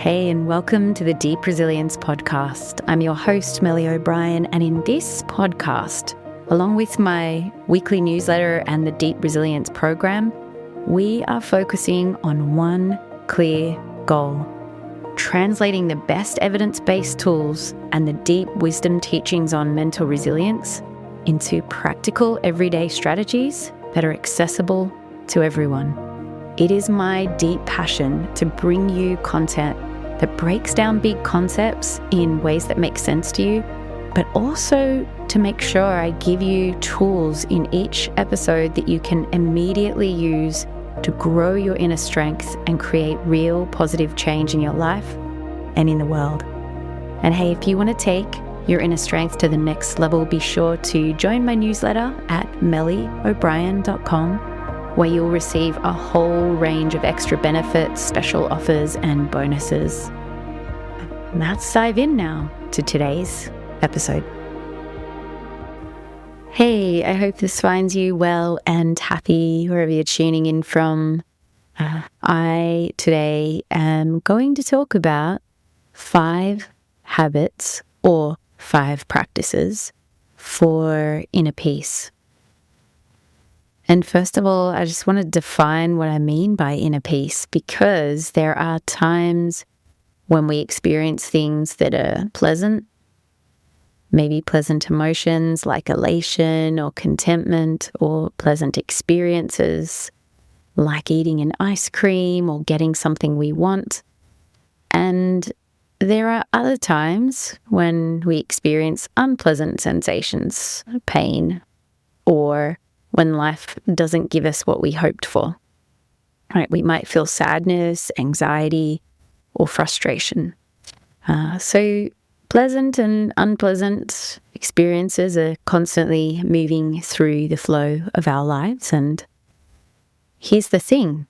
Hey, and welcome to the Deep Resilience Podcast. I'm your host, Melly O'Brien, and in this podcast, along with my weekly newsletter and the Deep Resilience program, we are focusing on one clear goal: translating the best evidence-based tools and the deep wisdom teachings on mental resilience into practical everyday strategies that are accessible to everyone. It is my deep passion to bring you content that breaks down big concepts in ways that make sense to you, but also to make sure I give you tools in each episode that you can immediately use to grow your inner strength and create real positive change in your life and in the world. And hey, if you want to take your inner strength to the next level, be sure to join my newsletter at mellyobrien.com, where you'll receive a whole range of extra benefits, special offers, and bonuses. Let's dive in now to today's episode. Hey, I hope this finds you well and happy wherever you're tuning in from. I today am going to talk about 5 habits or 5 practices for inner peace. And first of all, I just want to define what I mean by inner peace, because there are times when we experience things that are pleasant, maybe pleasant emotions like elation or contentment, or pleasant experiences like eating an ice cream or getting something we want. And there are other times when we experience unpleasant sensations, pain, or when life doesn't give us what we hoped for. Right? We might feel sadness, anxiety, or frustration. So pleasant and unpleasant experiences are constantly moving through the flow of our lives. And here's the thing: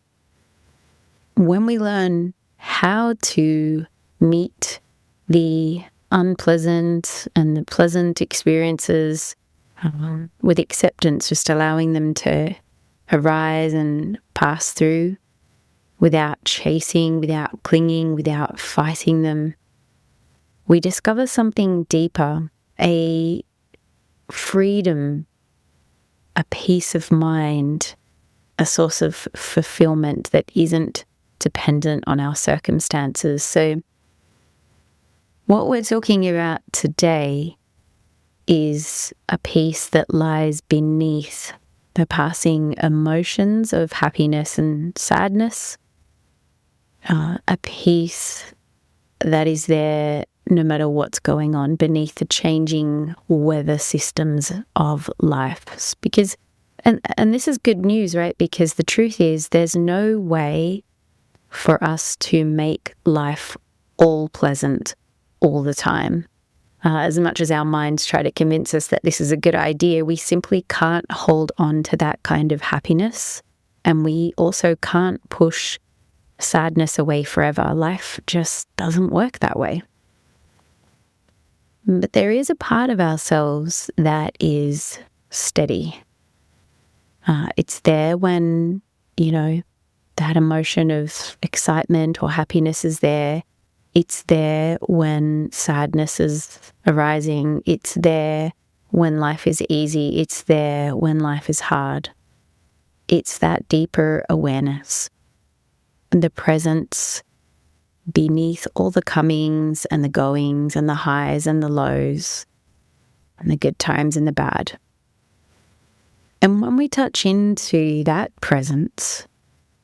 when we learn how to meet the unpleasant and the pleasant experiences with acceptance, just allowing them to arise and pass through without chasing, without clinging, without fighting them, we discover something deeper, a freedom, a peace of mind, a source of fulfillment that isn't dependent on our circumstances. So what we're talking about today is a peace that lies beneath the passing emotions of happiness and sadness, a peace that is there no matter what's going on beneath the changing weather systems of life. Because, and this is good news, right? Because the truth is there's no way for us to make life all pleasant all the time. As much as our minds try to convince us that this is a good idea, we simply can't hold on to that kind of happiness. And we also can't push sadness away forever. Life just doesn't work that way. But there is a part of ourselves that is steady. It's there when, that emotion of excitement or happiness is there. It's there when sadness is arising. It's there when life is easy. It's there when life is hard. It's that deeper awareness, the presence beneath all the comings and the goings and the highs and the lows and the good times and the bad. And when we touch into that presence,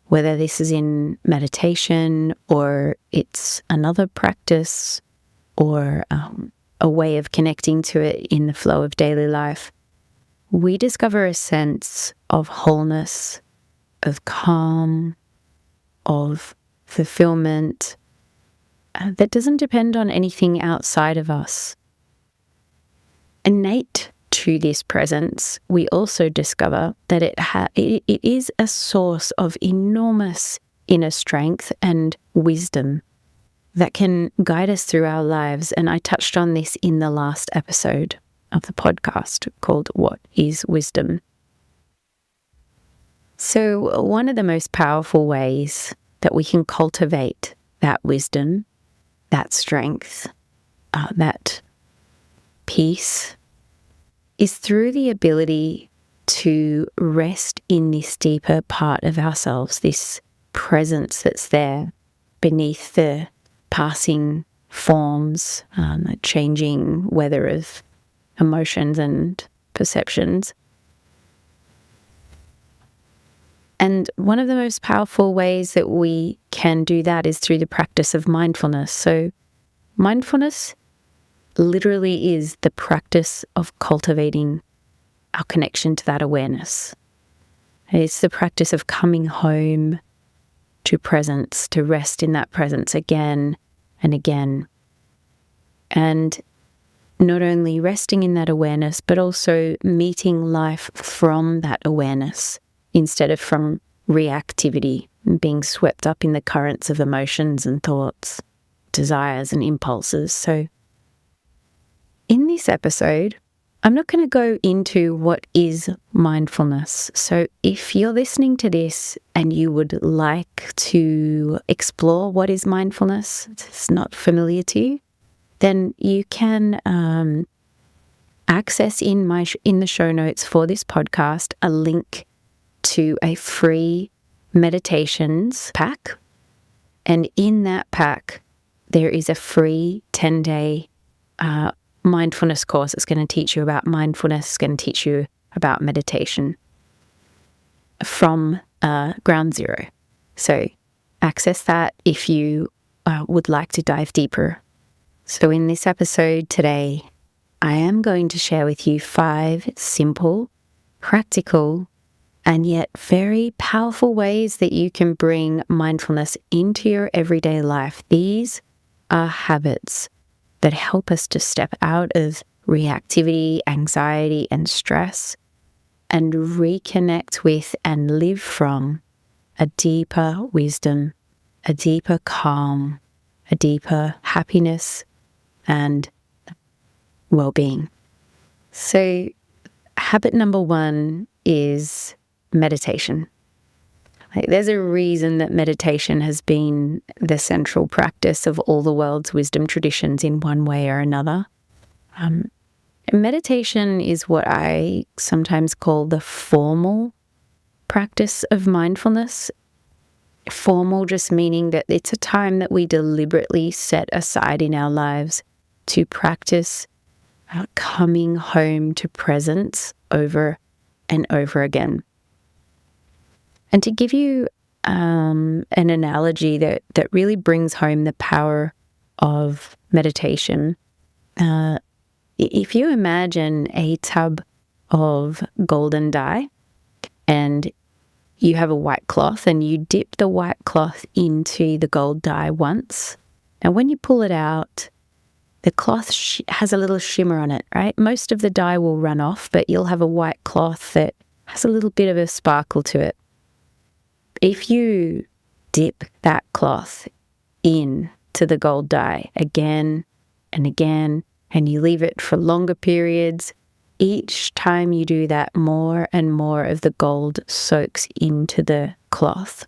whether this is in meditation or it's another practice or a way of connecting to it in the flow of daily life, we discover a sense of wholeness, of calm, of fulfillment that doesn't depend on anything outside of us. Innate to this presence, we also discover that it is a source of enormous inner strength and wisdom that can guide us through our lives. And I touched on this in the last episode of the podcast called What is Wisdom? So one of the most powerful ways that we can cultivate that wisdom that strength, that peace, is through the ability to rest in this deeper part of ourselves, this presence that's there beneath the passing forms, the changing weather of emotions and perceptions. And one of the most powerful ways that we can do that is through the practice of mindfulness. So mindfulness literally is the practice of cultivating our connection to that awareness. It's the practice of coming home to presence, to rest in that presence again and again. And not only resting in that awareness, but also meeting life from that awareness instead of from reactivity and being swept up in the currents of emotions and thoughts, desires and impulses. So in this episode, I'm not going to go into what is mindfulness. So if you're listening to this and you would like to explore what is mindfulness, it's not familiar to you, then you can access in the show notes for this podcast a link to a free meditations pack. And in that pack, there is a free 10-day mindfulness course. It's going to teach you about mindfulness. It's going to teach you about meditation from ground zero. So access that if you would like to dive deeper. So in this episode today, I am going to share with you 5 simple, practical, and yet very powerful ways that you can bring mindfulness into your everyday life. These are habits that help us to step out of reactivity, anxiety, and stress and reconnect with and live from a deeper wisdom, a deeper calm, a deeper happiness and well-being. So habit number 1 is meditation. There's a reason that meditation has been the central practice of all the world's wisdom traditions in one way or another. Meditation is what I sometimes call the formal practice of mindfulness. Formal just meaning that it's a time that we deliberately set aside in our lives to practice coming home to presence over and over again. And to give you an analogy that really brings home the power of meditation, if you imagine a tub of golden dye and you have a white cloth and you dip the white cloth into the gold dye once, and when you pull it out, the cloth has a little shimmer on it, right? Most of the dye will run off, but you'll have a white cloth that has a little bit of a sparkle to it. If you dip that cloth into the gold dye again and again, and you leave it for longer periods, each time you do that, more and more of the gold soaks into the cloth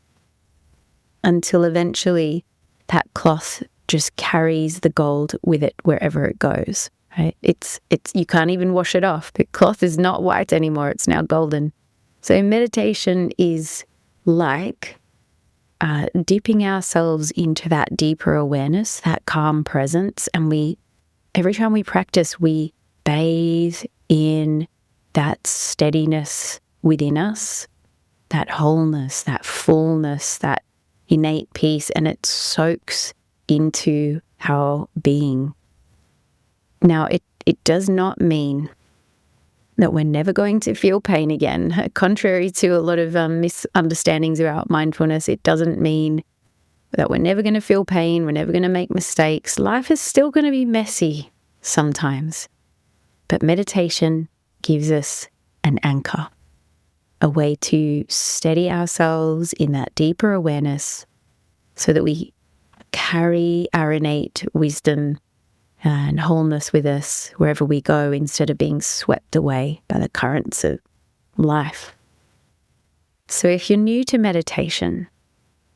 until eventually that cloth just carries the gold with it wherever it goes. Right? It's you can't even wash it off. The cloth is not white anymore, it's now golden. So meditation is like dipping ourselves into that deeper awareness, that calm presence, and every time we practice, we bathe in that steadiness within us, that wholeness, that fullness, that innate peace, and it soaks into our being. Now, it does not mean that we're never going to feel pain again. Contrary to a lot of misunderstandings about mindfulness, it doesn't mean that we're never going to feel pain, we're never going to make mistakes. Life is still going to be messy sometimes. But meditation gives us an anchor, a way to steady ourselves in that deeper awareness so that we carry our innate wisdom and wholeness with us wherever we go instead of being swept away by the currents of life. So if you're new to meditation,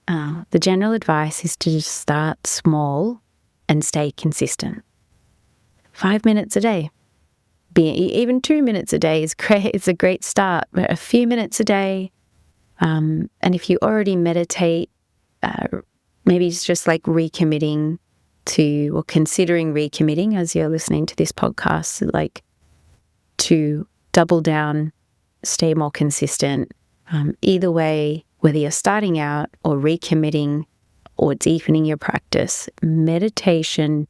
the general advice is to just start small and stay consistent. 5 minutes a day. Even 2 minutes a day is great. It's a great start. But a few minutes a day. And if you already meditate, maybe it's just like recommitting to, or considering recommitting as you're listening to this podcast, like to double down, stay more consistent. Either way, whether you're starting out or recommitting or deepening your practice, meditation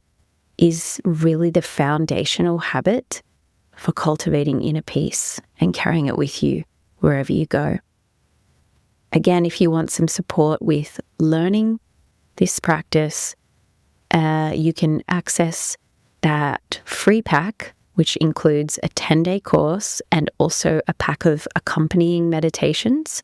is really the foundational habit for cultivating inner peace and carrying it with you wherever you go. Again, if you want some support with learning this practice, you can access that free pack, which includes a 10-day course and also a pack of accompanying meditations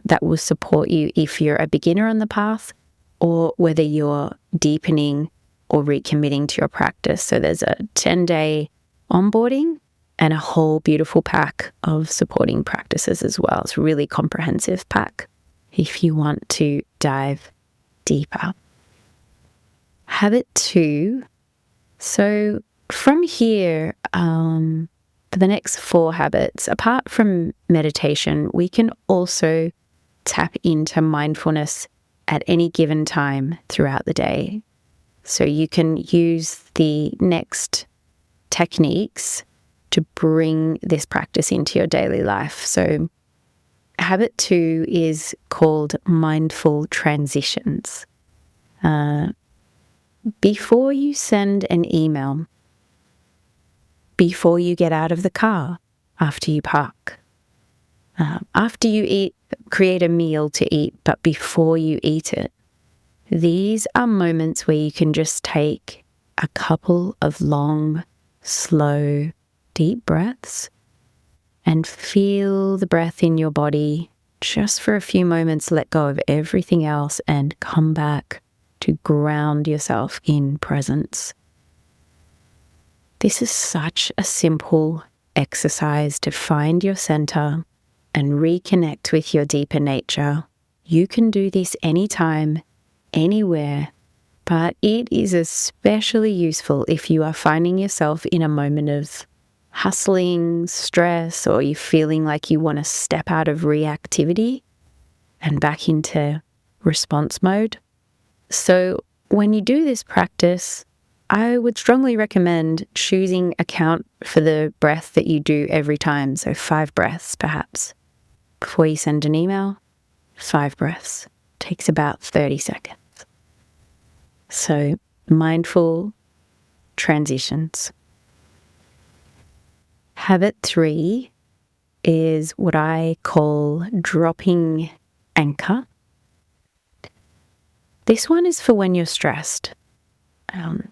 that will support you if you're a beginner on the path or whether you're deepening or recommitting to your practice. So there's a 10-day onboarding and a whole beautiful pack of supporting practices as well. It's a really comprehensive pack if you want to dive deeper. Habit 2. So from here, for the next 4 habits, apart from meditation, we can also tap into mindfulness at any given time throughout the day. So you can use the next techniques to bring this practice into your daily life. So habit 2 is called mindful transitions. Before you send an email, before you get out of the car, after you park, after you eat, create a meal to eat, but before you eat it, these are moments where you can just take a couple of long, slow, deep breaths and feel the breath in your body. Just for a few moments, let go of everything else and come back to ground yourself in presence. This is such a simple exercise to find your center and reconnect with your deeper nature. You can do this anytime, anywhere, but it is especially useful if you are finding yourself in a moment of hustling, stress, or you're feeling like you want to step out of reactivity and back into response mode. So when you do this practice, I would strongly recommend choosing a count for the breath that you do every time. So 5 breaths, perhaps. Before you send an email, 5 breaths. Takes about 30 seconds. So mindful transitions. Habit 3 is what I call dropping anchor. This one is for when you're stressed.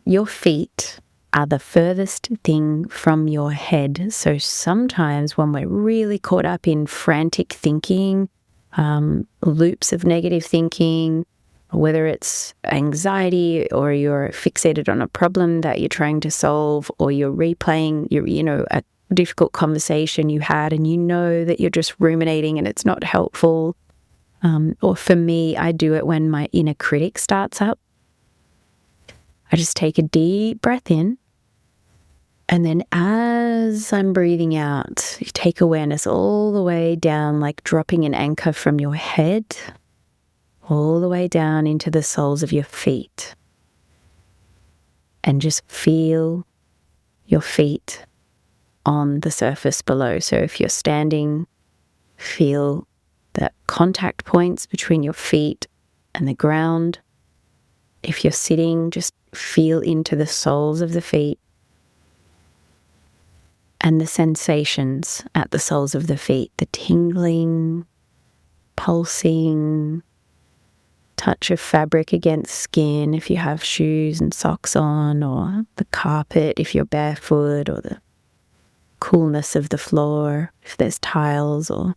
Your feet are the furthest thing from your head. So sometimes when we're really caught up in frantic thinking, loops of negative thinking, whether it's anxiety or you're fixated on a problem that you're trying to solve, or you're replaying a difficult conversation you had and you know that you're just ruminating and it's not helpful. Or for me, I do it when my inner critic starts up. I just take a deep breath in, and then as I'm breathing out, you take awareness all the way down, like dropping an anchor from your head all the way down into the soles of your feet. And just feel your feet on the surface below. So if you're standing, feel the contact points between your feet and the ground. If you're sitting, just feel into the soles of the feet and the sensations at the soles of the feet, the tingling, pulsing, touch of fabric against skin if you have shoes and socks on, or the carpet if you're barefoot, or the coolness of the floor if there's tiles or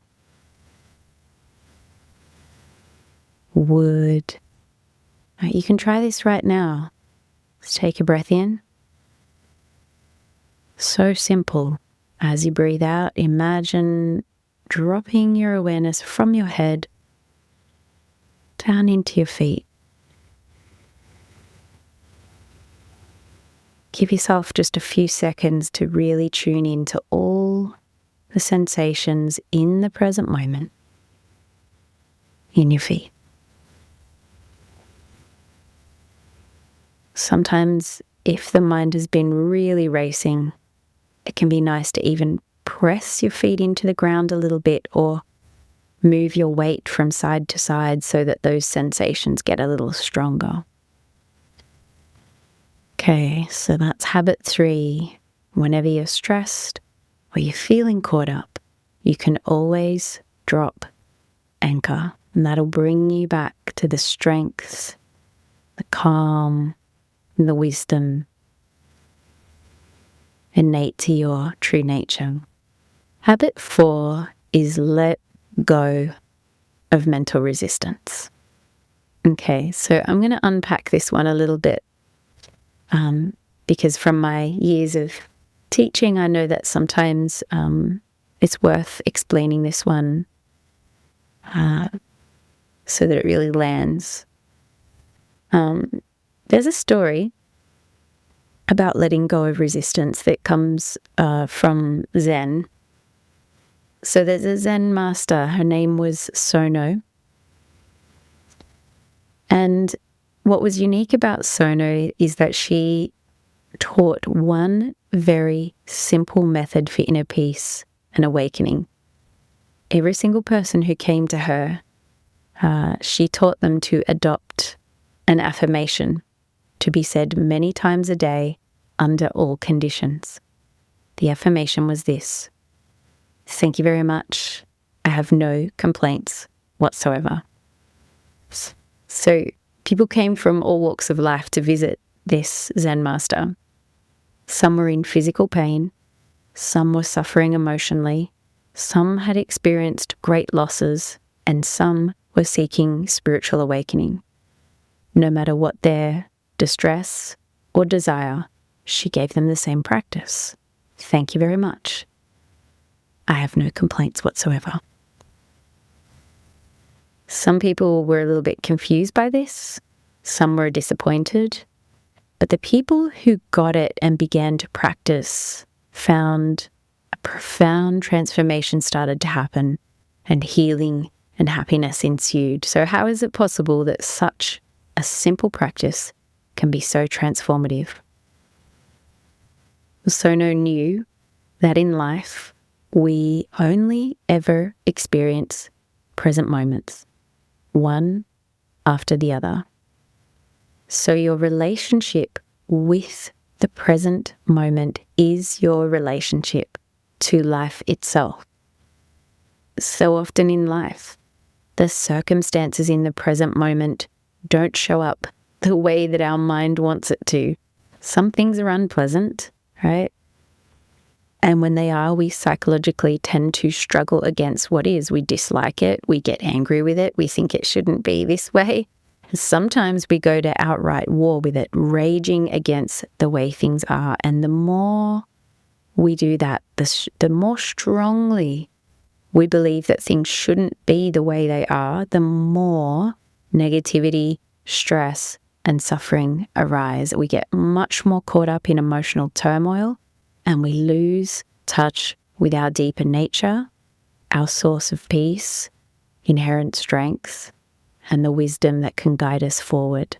wood. You can try this right now. Let's take a breath in. So simple. As you breathe out, imagine dropping your awareness from your head down into your feet. give yourself just a few seconds to really tune into all the sensations in the present moment in your feet. Sometimes, if the mind has been really racing, it can be nice to even press your feet into the ground a little bit or move your weight from side to side so that those sensations get a little stronger. Okay, so that's habit 3. Whenever you're stressed or you're feeling caught up, you can always drop anchor, and that'll bring you back to the strength, the calm, and the wisdom innate to your true nature. Habit 4 is let go of mental resistance. Okay, so I'm going to unpack this one a little bit because from my years of teaching, I know that sometimes it's worth explaining this one so that it really lands. There's a story about letting go of resistance that comes from Zen. So there's a Zen master, her name was Sono. And what was unique about Sono is that she taught one very simple method for inner peace and awakening. Every single person who came to her, she taught them to adopt an affirmation to be said many times a day under all conditions. The affirmation was this: "Thank you very much. I have no complaints whatsoever." So people came from all walks of life to visit this Zen master. Some were in physical pain, some were suffering emotionally, some had experienced great losses, and some were seeking spiritual awakening. No matter what their distress or desire, she gave them the same practice. Thank you very much. I have no complaints whatsoever. Some people were a little bit confused by this. Some were disappointed. But the people who got it and began to practice found a profound transformation started to happen, and healing and happiness ensued. So how is it possible that such a simple practice can be so transformative? Sono knew that in life we only ever experience present moments, one after the other. So your relationship with the present moment is your relationship to life itself. So often in life, the circumstances in the present moment don't show up the way that our mind wants it to. Some things are unpleasant, right? And when they are, we psychologically tend to struggle against what is. We dislike it, we get angry with it, we think it shouldn't be this way. Sometimes we go to outright war with it, raging against the way things are. And the more we do that, the more strongly we believe that things shouldn't be the way they are, the more negativity, stress, and suffering arise. We get much more caught up in emotional turmoil, and we lose touch with our deeper nature, our source of peace, inherent strength, and the wisdom that can guide us forward.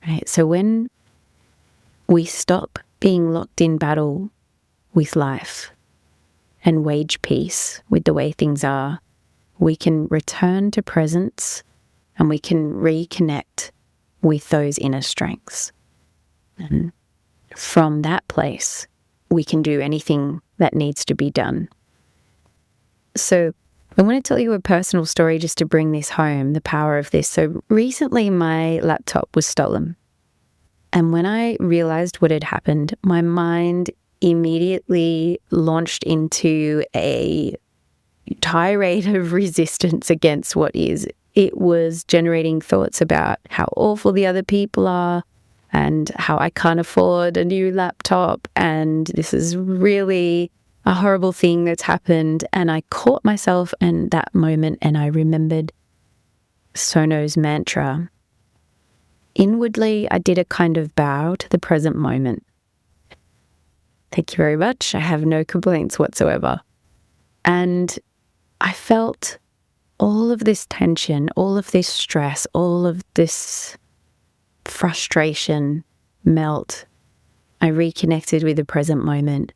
Right? So when we stop being locked in battle with life and wage peace with the way things are, we can return to presence and we can reconnect with those inner strengths. And from that place, we can do anything that needs to be done. So I want to tell you a personal story just to bring this home, the power of this. So recently my laptop was stolen. And when I realized what had happened, my mind immediately launched into a tirade of resistance against what is. It was generating thoughts about how awful the other people are and how I can't afford a new laptop, and this is really a horrible thing that's happened. And I caught myself in that moment and I remembered Sono's mantra. Inwardly, I did a kind of bow to the present moment Thank you very much. I have no complaints whatsoever. And I felt all of this tension, all of this stress, all of this frustration melt. I reconnected with the present moment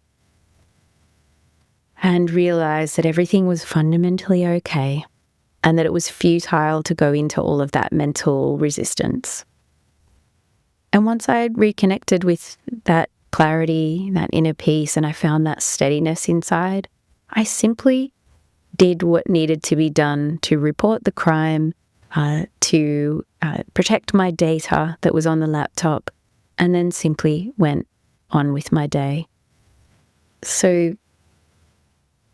and realized that everything was fundamentally okay and that it was futile to go into all of that mental resistance. And once I had reconnected with that clarity, that inner peace, and I found that steadiness inside, I simply did what needed to be done to report the crime, to protect my data that was on the laptop, and then simply went on with my day. So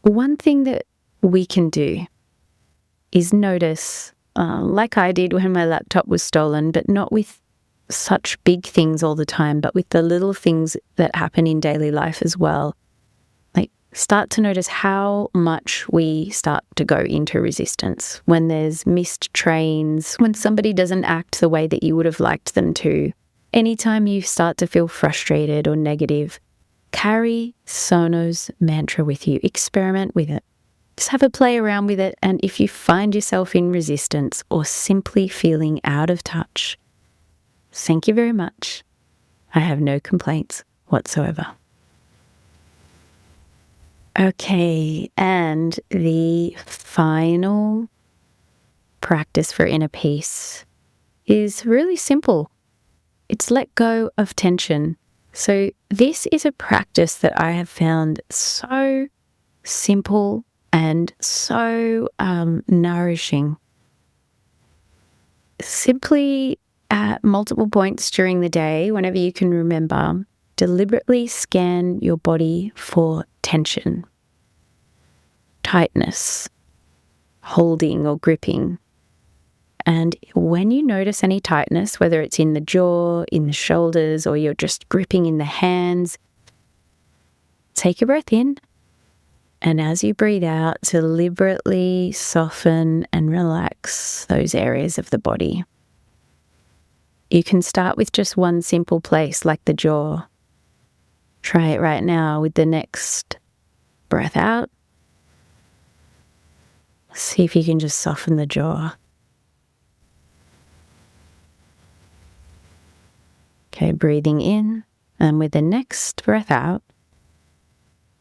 one thing that we can do is notice, like I did when my laptop was stolen, but not with such big things all the time, but with the little things that happen in daily life as well. Like, start to notice how much we start to go into resistance when there's missed trains, when somebody doesn't act the way that you would have liked them to. Anytime you start to feel frustrated or negative, carry Sono's mantra with you. Experiment with it. Just have a play around with it, and if you find yourself in resistance or simply feeling out of touch, thank you very much. I have no complaints whatsoever. Okay, and the final practice for inner peace is really simple. It's let go of tension. So this is a practice that I have found so simple and so nourishing. Simply at multiple points during the day, whenever you can remember, deliberately scan your body for tension, tightness, holding or gripping. And when you notice any tightness, whether it's in the jaw, in the shoulders, or you're just gripping in the hands, take a breath in. And as you breathe out, deliberately soften and relax those areas of the body. You can start with just one simple place, like the jaw. Try it right now with the next breath out. See if you can just soften the jaw. Okay, breathing in, and with the next breath out,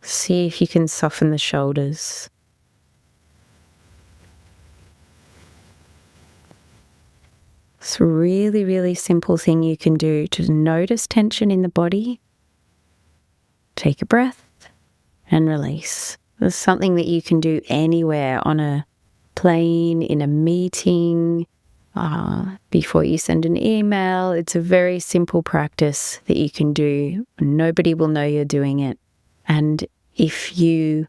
see if you can soften the shoulders. It's a really, really simple thing you can do to notice tension in the body. Take a breath and release. There's something that you can do anywhere, on a plane, in a meeting, before you send an email. It's a very simple practice that you can do. Nobody will know you're doing it. And if you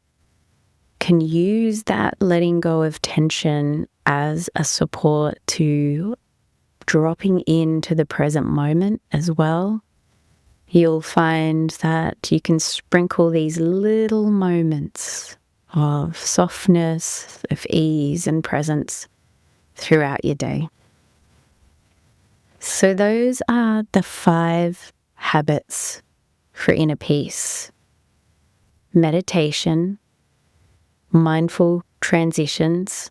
can use that letting go of tension as a support to dropping into the present moment as well, you'll find that you can sprinkle these little moments of softness, of ease and presence throughout your day. So those are the 5 habits for inner peace: meditation, mindful transitions,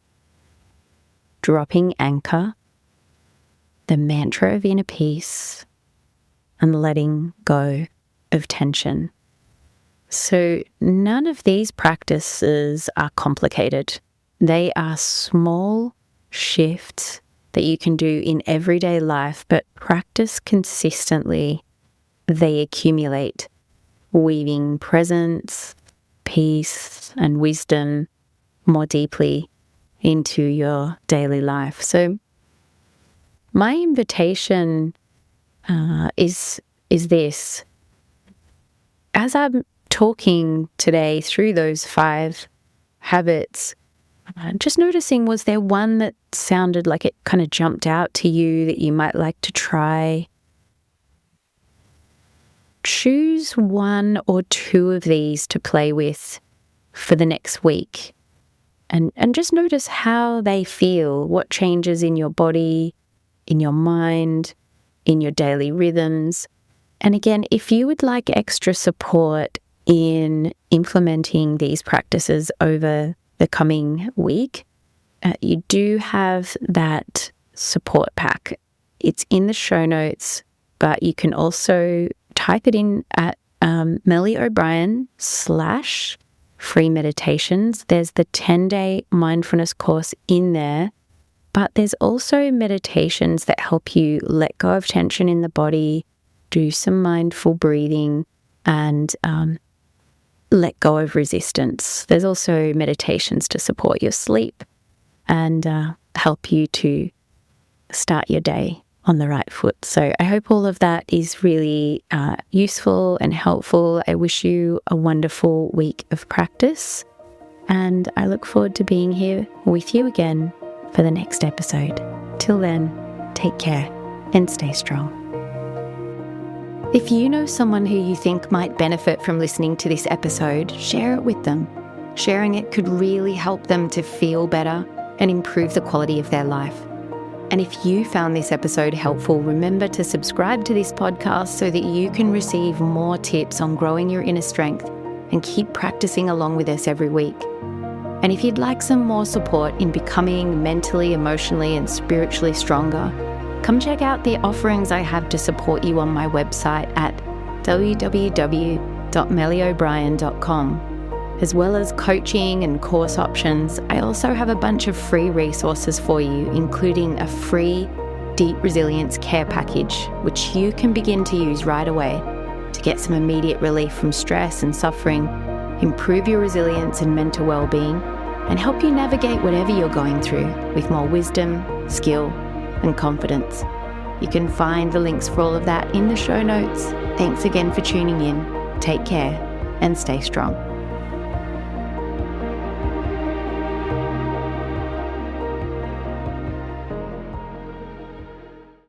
dropping anchor, the mantra of inner peace, and letting go of tension. So none of these practices are complicated. They are small shifts that you can do in everyday life, but practice consistently, they accumulate, weaving presence, peace, and wisdom more deeply into your daily life. So my invitation is this. As I'm talking today through those 5 habits, just noticing, was there one that sounded like it kind of jumped out to you that you might like to try? Choose 1 or 2 of these to play with for the next week, and just notice how they feel, what changes in your body, in your mind, in your daily rhythms. And again, if you would like extra support in implementing these practices over the coming week, you do have that support pack. It's in the show notes, but you can also type it in at Melly O'Brien /free meditations. There's the 10-day mindfulness course in there, but there's also meditations that help you let go of tension in the body, do some mindful breathing, and let go of resistance. There's also meditations to support your sleep and help you to start your day on the right foot. So I hope all of that is really useful and helpful. I wish you a wonderful week of practice, and I look forward to being here with you again for the next episode. Till then, take care and stay strong. If you know someone who you think might benefit from listening to this episode, share it with them. Sharing it could really help them to feel better and improve the quality of their life. And if you found this episode helpful, remember to subscribe to this podcast so that you can receive more tips on growing your inner strength and keep practicing along with us every week. And if you'd like some more support in becoming mentally, emotionally, and spiritually stronger, come check out the offerings I have to support you on my website at www.mellyobrien.com. As well as coaching and course options, I also have a bunch of free resources for you, including a free Deep Resilience Care Package, which you can begin to use right away to get some immediate relief from stress and suffering, improve your resilience and mental well-being, and help you navigate whatever you're going through with more wisdom, skill, and confidence. You can find the links for all of that in the show notes. Thanks again for tuning in. Take care and stay strong.